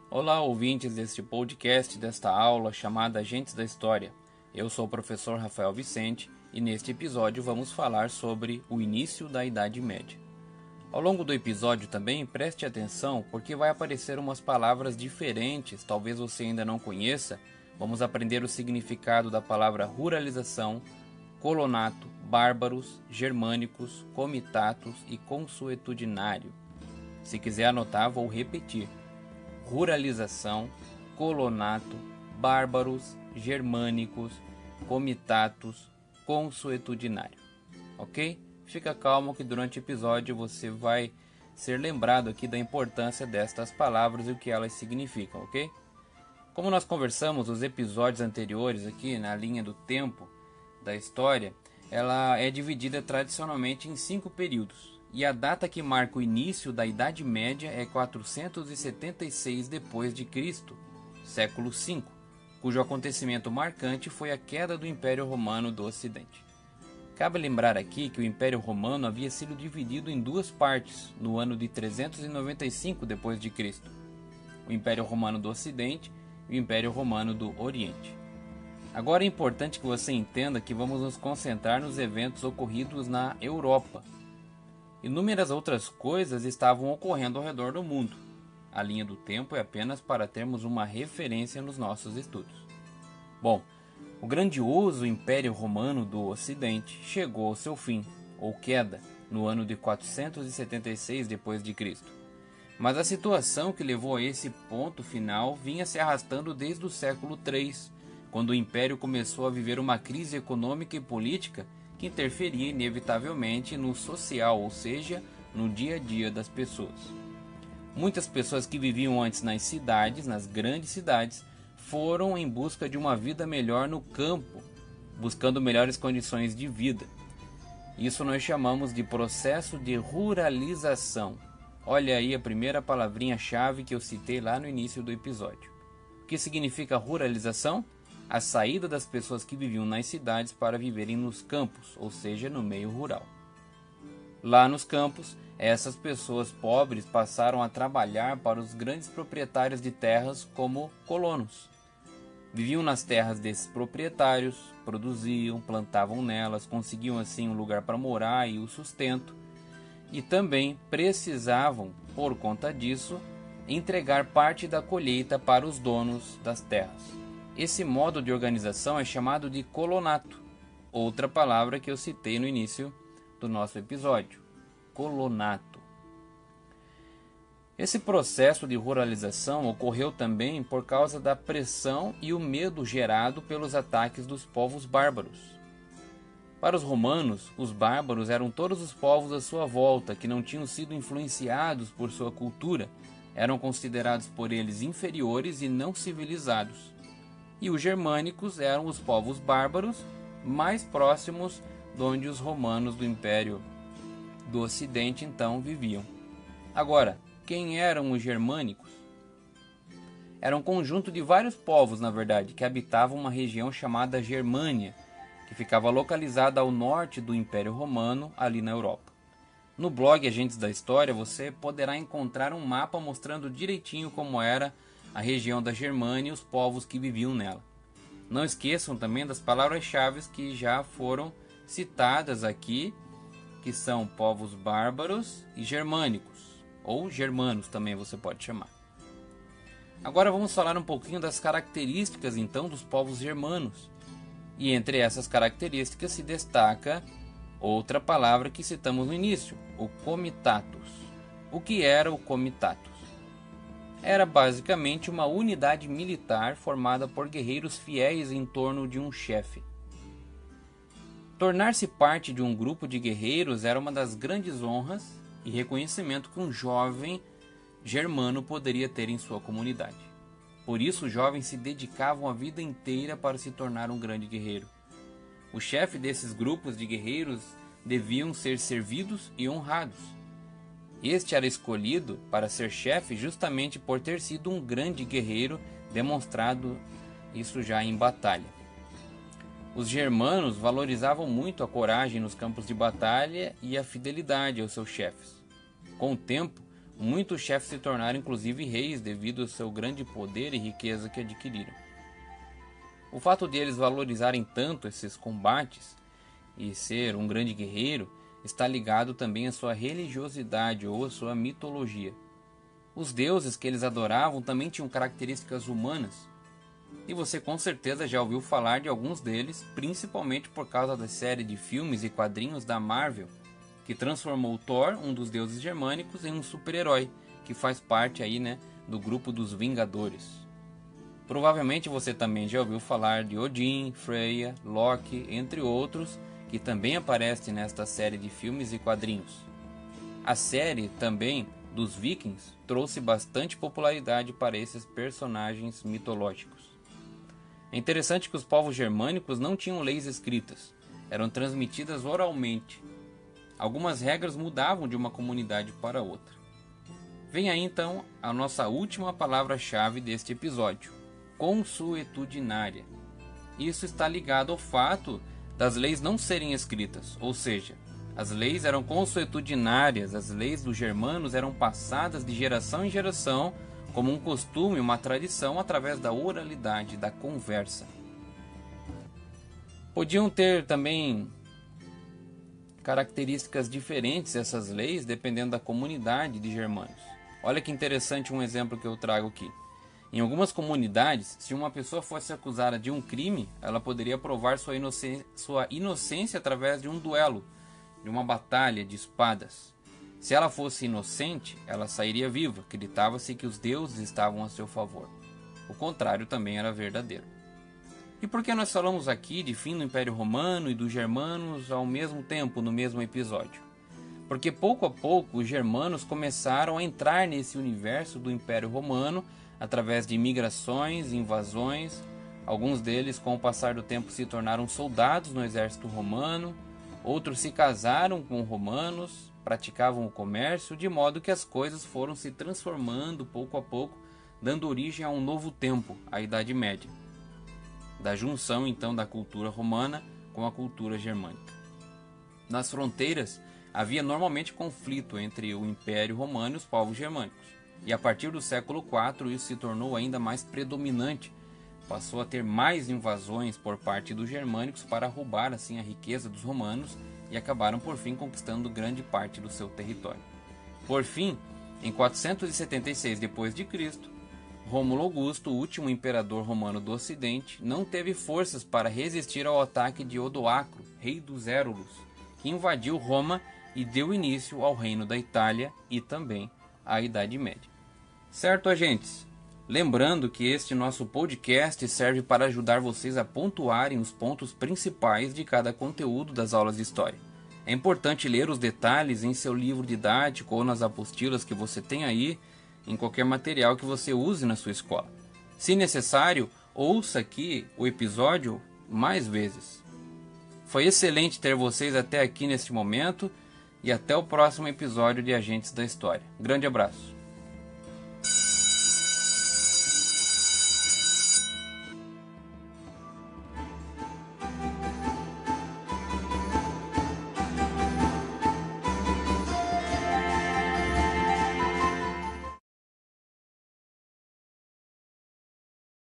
Olá, ouvintes deste podcast, desta aula chamada Agentes da História. Eu sou o professor Rafael Vicente e neste episódio vamos falar sobre o início da Idade Média. Ao longo do episódio também preste atenção porque vai aparecer umas palavras diferentes, talvez você ainda não conheça. Vamos aprender o significado da palavra ruralização, colonato, bárbaros, germânicos, comitatus e consuetudinário. Se quiser anotar, vou repetir. Ruralização, colonato, bárbaros, germânicos, comitatus, consuetudinário. Ok? Fica calmo que durante o episódio você vai ser lembrado aqui da importância destas palavras e o que elas significam, ok? Como nós conversamos nos episódios anteriores aqui na linha do tempo da história, ela é dividida tradicionalmente em 5 períodos. E a data que marca o início da Idade Média é 476 d.C., século V, cujo acontecimento marcante foi a queda do Império Romano do Ocidente. Cabe lembrar aqui que o Império Romano havia sido dividido em 2 partes no ano de 395 d.C., o Império Romano do Ocidente e o Império Romano do Oriente. Agora é importante que você entenda que vamos nos concentrar nos eventos ocorridos na Europa. Inúmeras outras coisas estavam ocorrendo ao redor do mundo. A linha do tempo é apenas para termos uma referência nos nossos estudos. Bom, o grandioso Império Romano do Ocidente chegou ao seu fim, ou queda, no ano de 476 d.C. Mas a situação que levou a esse ponto final vinha se arrastando desde o século III, quando o Império começou a viver uma crise econômica e política que interferia inevitavelmente no social, ou seja, no dia a dia das pessoas. Muitas pessoas que viviam antes nas cidades, nas grandes cidades, foram em busca de uma vida melhor no campo, buscando melhores condições de vida. Isso nós chamamos de processo de ruralização. Olha aí a primeira palavrinha-chave que eu citei lá no início do episódio. O que significa ruralização? A saída das pessoas que viviam nas cidades para viverem nos campos, ou seja, no meio rural. Lá nos campos, essas pessoas pobres passaram a trabalhar para os grandes proprietários de terras como colonos. Viviam nas terras desses proprietários, produziam, plantavam nelas, conseguiam assim um lugar para morar e o sustento, e também precisavam, por conta disso, entregar parte da colheita para os donos das terras. Esse modo de organização é chamado de colonato, outra palavra que eu citei no início do nosso episódio, colonato. Esse processo de ruralização ocorreu também por causa da pressão e o medo gerado pelos ataques dos povos bárbaros. Para os romanos, os bárbaros eram todos os povos à sua volta que não tinham sido influenciados por sua cultura, eram considerados por eles inferiores e não civilizados. E os germânicos eram os povos bárbaros mais próximos de onde os romanos do Império do Ocidente então viviam. Agora, quem eram os germânicos? Era um conjunto de vários povos, na verdade, que habitavam uma região chamada Germânia, que ficava localizada ao norte do Império Romano, ali na Europa. No blog Agentes da História você poderá encontrar um mapa mostrando direitinho como era a região da Germânia e os povos que viviam nela. Não esqueçam também das palavras-chave que já foram citadas aqui, que são povos bárbaros e germânicos, ou germanos também você pode chamar. Agora vamos falar um pouquinho das características então dos povos germanos. E entre essas características se destaca outra palavra que citamos no início, o comitatus. O que era o comitatus? Era basicamente uma unidade militar formada por guerreiros fiéis em torno de um chefe. Tornar-se parte de um grupo de guerreiros era uma das grandes honras e reconhecimento que um jovem germano poderia ter em sua comunidade. Por isso, os jovens se dedicavam a vida inteira para se tornar um grande guerreiro. O chefe desses grupos de guerreiros deviam ser servidos e honrados. Este era escolhido para ser chefe justamente por ter sido um grande guerreiro, demonstrado isso já em batalha. Os germanos valorizavam muito a coragem nos campos de batalha e a fidelidade aos seus chefes. Com o tempo, muitos chefes se tornaram inclusive reis devido ao seu grande poder e riqueza que adquiriram. O fato de eles valorizarem tanto esses combates e ser um grande guerreiro está ligado também à sua religiosidade ou à sua mitologia. Os deuses que eles adoravam também tinham características humanas, e você com certeza já ouviu falar de alguns deles, principalmente por causa da série de filmes e quadrinhos da Marvel, que transformou Thor, um dos deuses germânicos, em um super-herói, que faz parte aí, do grupo dos Vingadores. Provavelmente você também já ouviu falar de Odin, Freya, Loki, entre outros, que também aparecem nesta série de filmes e quadrinhos. A série também dos Vikings trouxe bastante popularidade para esses personagens mitológicos. É interessante que os povos germânicos não tinham leis escritas, eram transmitidas oralmente. Algumas regras mudavam de uma comunidade para outra. Vem aí então a nossa última palavra-chave deste episódio: consuetudinária. Isso está ligado ao fato das leis não serem escritas, ou seja, as leis eram consuetudinárias, as leis dos germanos eram passadas de geração em geração como um costume, uma tradição, através da oralidade, da conversa. Podiam ter também características diferentes essas leis, dependendo da comunidade de germanos. Olha que interessante um exemplo que eu trago aqui. Em algumas comunidades, se uma pessoa fosse acusada de um crime, ela poderia provar sua inocência através de um duelo, de uma batalha de espadas. Se ela fosse inocente, ela sairia viva, acreditava-se que os deuses estavam a seu favor. O contrário também era verdadeiro. E por que nós falamos aqui de fim do Império Romano e dos germanos ao mesmo tempo, no mesmo episódio? Porque pouco a pouco os germanos começaram a entrar nesse universo do Império Romano através de migrações, invasões. Alguns deles, com o passar do tempo, se tornaram soldados no exército romano, outros se casaram com romanos, praticavam o comércio, de modo que as coisas foram se transformando pouco a pouco, dando origem a um novo tempo, a Idade Média, da junção então da cultura romana com a cultura germânica. Nas fronteiras havia normalmente conflito entre o Império Romano e os povos germânicos, e a partir do século IV isso se tornou ainda mais predominante, passou a ter mais invasões por parte dos germânicos para roubar assim a riqueza dos romanos e acabaram por fim conquistando grande parte do seu território. Por fim, em 476 d.C., Rômulo Augusto, o último imperador romano do Ocidente, não teve forças para resistir ao ataque de Odoacro, rei dos Érulos, que invadiu Roma e deu início ao reino da Itália e também à Idade Média. Certo, agentes? Lembrando que este nosso podcast serve para ajudar vocês a pontuarem os pontos principais de cada conteúdo das aulas de história. É importante ler os detalhes em seu livro didático ou nas apostilas que você tem aí, em qualquer material que você use na sua escola. Se necessário, ouça aqui o episódio mais vezes. Foi excelente ter vocês até aqui neste momento e até o próximo episódio de Agentes da História. Grande abraço.